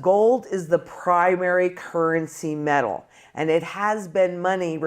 Gold is the primary currency metal, and it has been money.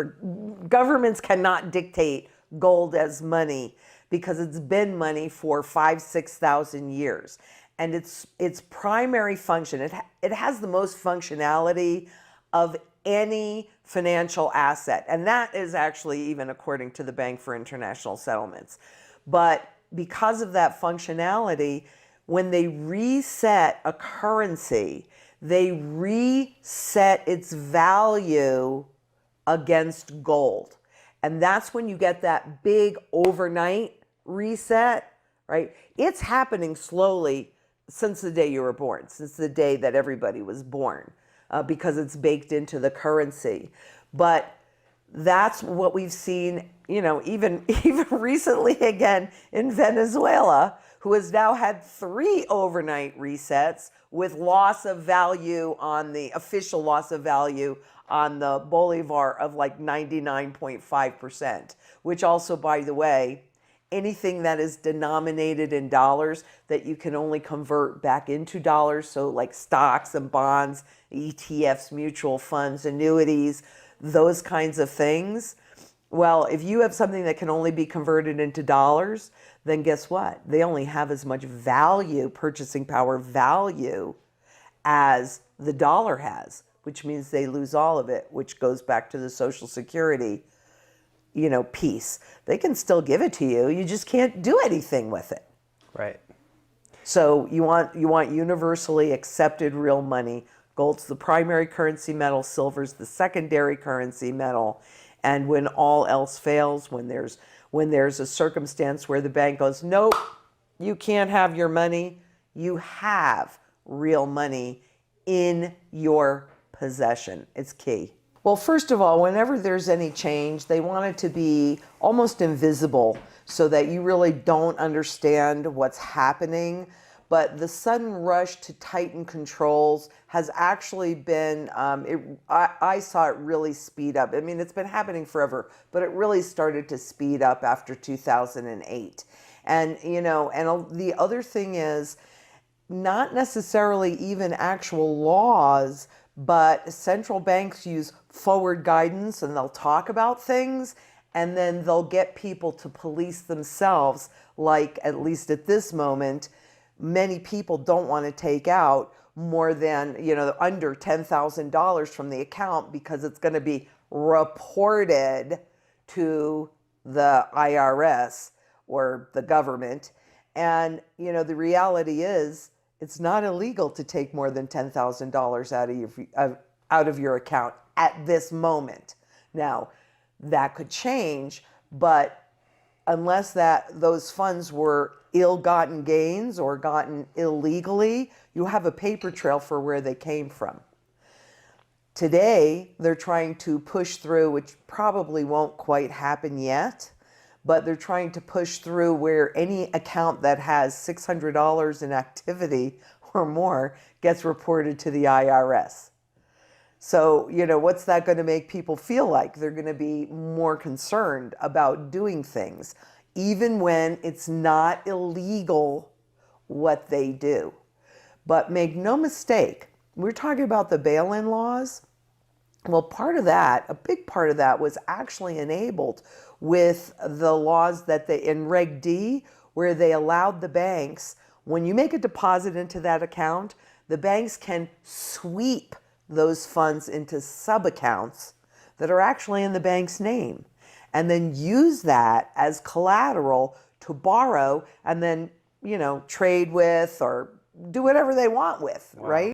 Governments cannot dictate gold as money because it's been money for 5,000-6,000 years. And its primary function, it has the most functionality of any financial asset. And that is actually even according to the Bank for International Settlements. But because of that functionality, when they reset a currency, they reset its value against gold. And that's when you get that big overnight reset, right? It's happening slowly since the day you were born, since the day that everybody was born, because it's baked into the currency. But that's what we've seen, even recently again in Venezuela, who has now had 3 overnight resets with loss of value on the official loss of value on the Bolivar of like 99.5%, which also, by the way, anything that is denominated in dollars that you can only convert back into dollars, so like stocks and bonds, ETFs, mutual funds, annuities, those kinds of things. Well, if you have something that can only be converted into dollars, then guess what? They only have as much value, purchasing power value, as the dollar has, which means they lose all of it, which goes back to the Social Security piece. They can still give it to you. You just can't do anything with it. Right. So you want universally accepted real money. Gold's the primary currency metal, silver's the secondary currency metal. And when all else fails, when there's a circumstance where the bank goes, nope, you can't have your money, you have real money in your possession. It's key. Well, first of all, whenever there's any change, they want it to be almost invisible so that you really don't understand what's happening. But the sudden rush to tighten controls has actually been, I saw it really speed up. I mean, it's been happening forever, but it really started to speed up after 2008. And, and the other thing is not necessarily even actual laws, but central banks use forward guidance and they'll talk about things and then they'll get people to police themselves. Like, at least at this moment, many people don't want to take out more than, under $10,000 from the account because it's going to be reported to the IRS or the government. And, the reality is it's not illegal to take more than $10,000 out of your account at this moment. Now, that could change, but unless those funds were ill-gotten gains or gotten illegally, you have a paper trail for where they came from. Today, they're trying to push through, which probably won't quite happen yet, but they're trying to push through where any account that has $600 in activity or more gets reported to the IRS. So, what's that going to make people feel like? They're going to be more concerned about doing things, even when it's not illegal what they do. But make no mistake, we're talking about the bail-in laws. Well, a big part of that was actually enabled with the laws that in Reg D, where they allowed the banks, when you make a deposit into that account, the banks can sweep those funds into sub-accounts that are actually in the bank's name, and then use that as collateral to borrow and then, trade with or do whatever they want with, right?